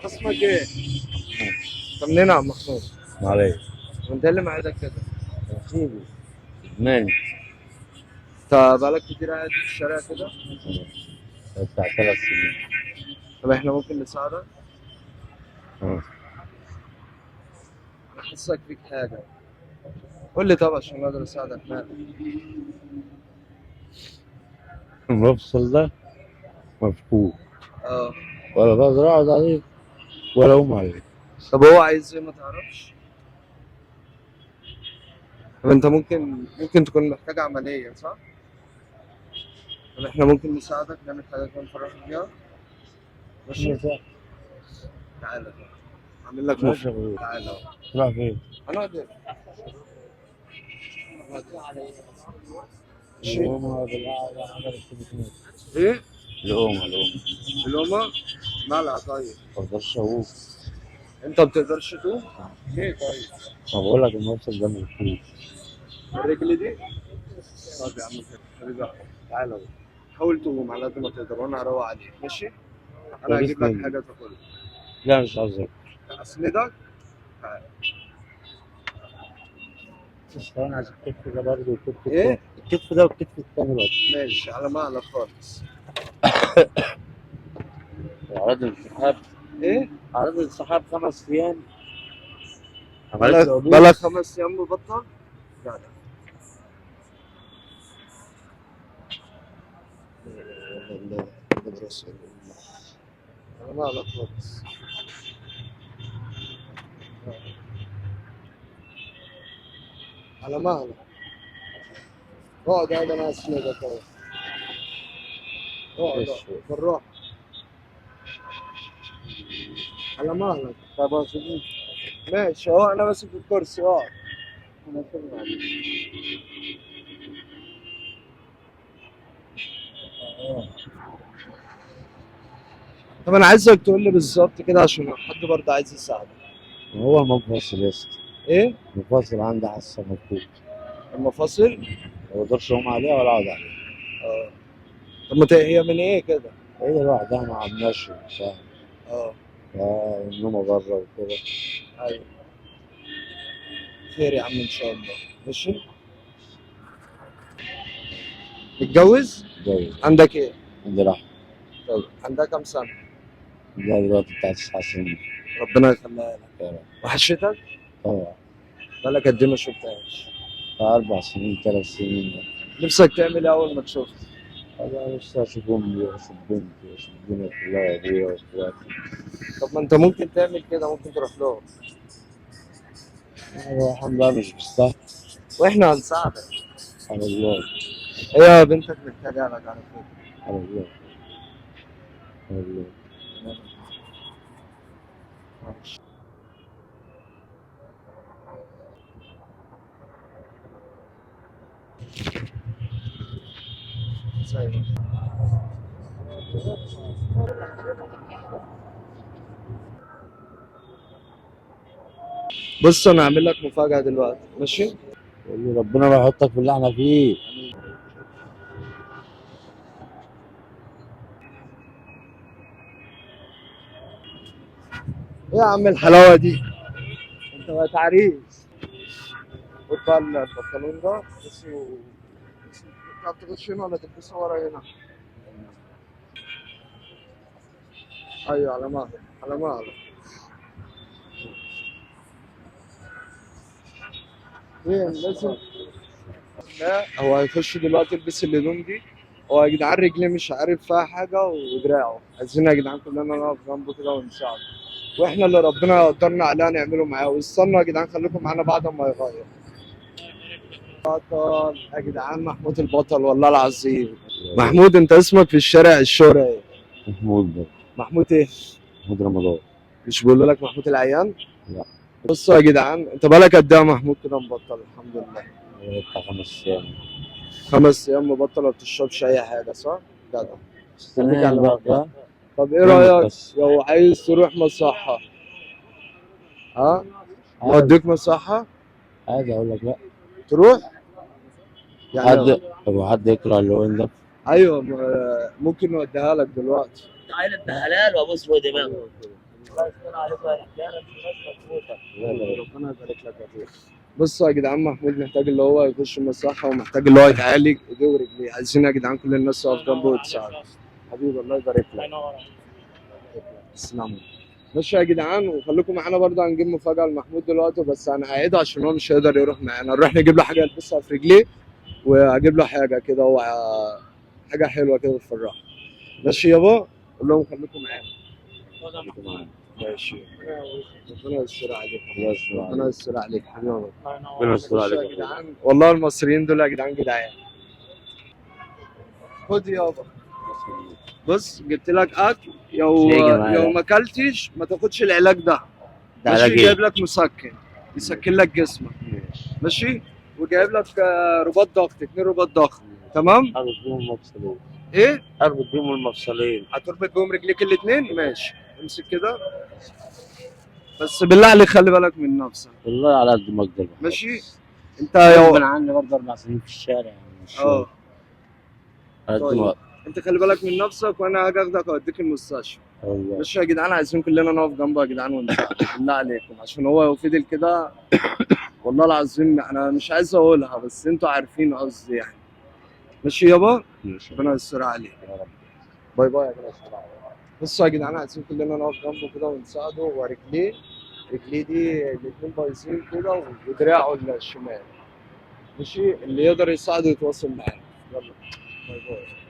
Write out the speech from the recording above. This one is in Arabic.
اسمك ايه؟ طب منين يا عم محمود؟ علي وانت إيه اللي معادك كده؟ سيدي لبنان انت بقالك كتير قاعد في الشارع كده؟ بتاع 3 سنين. طب احنا ممكن نساعدك؟ آه. انا حاسك فيك حاجة. قول لي طب عشان اقدر اساعدك مالك؟ المفصل ده مفقود، اه. ولا بقدر اقعد عليه ولا اقوم عليه. طب هو عايز ايه ما تعرفش؟ طب انت ممكن تكون محتاج عملية صح؟ طب احنا ممكن نساعدك نعمل حاجة كده نفرحك بيها؟ ماشي؟ تعالى اعمل لك ماشي مفرح. يا ابوي. تعالى تروح فين؟ هنقعد ماشي؟ الأمة بالقعدة عملت كده. ايه؟ الأمة الأمة مالها طيب؟ مقدرش أقوم. انت ما بتقدرش تقوم؟ ليه طيب؟ ما بقول لك المفصل ده مفقود. الرجل دي؟ طب يا عم حبيبي تعالى بقى. حاول تقوم على قد ما تقدر وانا هروق عليك ماشي؟ انا هجيب لك حاجة تاكلها. لا مش عاوز اسندك؟ تعالى. اشتغل عشان الكتف ده برضه والكتف ايه؟ التاني، الكتف ده والكتف التاني برضه. ماشي على مهلك خالص. أعراض الانسحاب، ايه؟ أعراض الانسحاب 5 أيام. عملت بقالك له بقالك أبوس. 5 ايام مبطل؟ لا لا. لا مدرسة على مهلك خالص. على مهلك. اقعد انا اسندك اهو. اقعد بالراحة. على مهلك. طب أسيبني. ماشي اهو انا ماسك الكرسي اقعد. انا سامع. طب انا عايزك تقول لي بالظبط كده عشان حد برضه عايز يساعدك. هو المفصل يا اسطى، ايه؟ المفصل عندي حاسة مفقود. المفاصل؟ ما بقدرش أقوم عليها ولا أقعد عليها. اه. طب هي من ايه كده؟ هي لوحدها مع المشي وبتاع. اه. النومة بره وكده. ايوه. خير يا عم ان شاء الله. ماشي. متجوز؟ جوي. عندك ايه؟ عندي راحة. طب عندها كام سنة؟ عندها دلوقتي بتاع 9 سنين. ربنا يخليها لك. يا رب. وحشتك؟ طبعا. بقالك قد ايه ما شفتهاش؟ 4 سنين 3 سنين. نفسك تعمل ايه اول ما تشوفها؟ أنا نفسي أشوف أمي وأشوف بنتي وأشوف الدنيا كلها وأبويا وإخواتي. طب ما انت ممكن تعمل كده ممكن تروح لهم. الحمد لله مش مستاهل. واحنا هنساعدك. على الله. هي بنتك محتاجة لك على فكرة. على الله. على الله. معلش. سايبك. بص انا هعمل لك مفاجأة دلوقتي ماشي؟ يقول لي ربنا ما يحطك في اللي احنا فيه. ايه يا عم الحلاوة دي؟ انت بقى عريس. خد بقى البنطلون ده بس انت هتغش هنا ولا تلبسه ورا هنا؟ ايوه على مهلك على مهلك. فين لازم. لا هو هيخش دلوقتي يلبس الهدوم دي. هو يا جدعان رجليه مش عارف فيها حاجة ودراعه عايزين يا جدعان كلنا نقف جنبه كده ونساعده. واحنا اللي ربنا يقدرنا عليها نعمله معاه واستنوا يا جدعان خليكم معانا بعد ما يغير. بطل يا جدعان محمود البطل والله العظيم. محمود انت اسمك في الشارع الشهرة ايه؟ محمود ده. محمود ايه؟ محمود رمضان. مش بيقولوا لك محمود العيان؟ لا. بصوا يا جدعان انت بالك قد ايه يا محمود كده مبطل الحمد لله؟ بتاع 5 أيام. 5 ايام مبطل ما بتشربش اي حاجة صح؟ جدع. خليك على بقى مبدأ. ده. طب ايه جامد رأيك بس. لو عايز تروح مصحة؟ ها؟ عادي. اوديك مصحة؟ عادي اقول لك لا. تروح؟ يعني طب حد يكره اللون ده؟ ايوه ممكن نوديها لك دلوقتي. تعالى ابن حلال وابوس فوق دماغه. ربنا يبارك لك يا اخويا. بصوا يا جدعان، محمود محتاج اللي هو يخش المصحة ومحتاج اللي هو يتعالج ايديه ورجليه. عايزين يا جدعان كل الناس تقف جنبه وتساعده. حبيبي الله يبارك لك. تسلموا. ماشي يا جدعان، وخليكم معانا برضه، هنجيب مفاجأة لمحمود دلوقتي، بس هنقعده عشان هو مش هيقدر يروح معانا. نروح نجيب له حاجة يلبسها في رجليه، وهجيب له حاجة كده هو حاجة حلوة كده تفرحه. ماشي يابا، قول لهم خليكم معانا. ماشي. ربنا يستر عليك. الله يستر عليك. ربنا يستر عليك حبيبي. ربنا يستر بصوا عليك يا يا أخوي. جدعان، والله المصريين دول يا جدعان جدعان. خد يابا. بص جبت لك اكل، يجي معايا. لو ما اكلتش ما تاخدش العلاج ده. ده ماشي، علاج إيه؟ جايب لك مسكن يسكن لك جسمك. ماشي، وجايب لك رباط ضغط، 2 رباط ضغط. تمام. اربط بيهم المفصلين. ايه؟ اربط بيهم المفصلين. هتربط بيهم رجليك الاثنين؟ ماشي، امسك كده. بس بالله عليك خلي بالك من نفسك. والله على قد ما اقدر. ماشي. انت غصب عني برضه 4 سنين في الشارع يعني مش شغل. اه على قد ما طيب، أقدر. انت خلي بالك من نفسك، وانا هاجي اخدك اوديك المستشفى. والله. ماشي يا جدعان، عايزين كلنا نقف جنبه يا جدعان ونساعده بالله عليكم، عشان هو فضل كده. والله العظيم انا مش عايز اقولها، بس انتوا عارفين قصدي يعني. ماشي يابا، ماشي. ربنا يستر عليك. يا رب. باي باي يا جدعان. بصوا يا جدعان، عايزين كلنا نقف جنبه كده ونساعده. ورجليه، رجليه دي الاتنين بايظين كده، ودراعه الشمال. ماشي، اللي يقدر يساعده يتواصل معانا. يلا باي باي.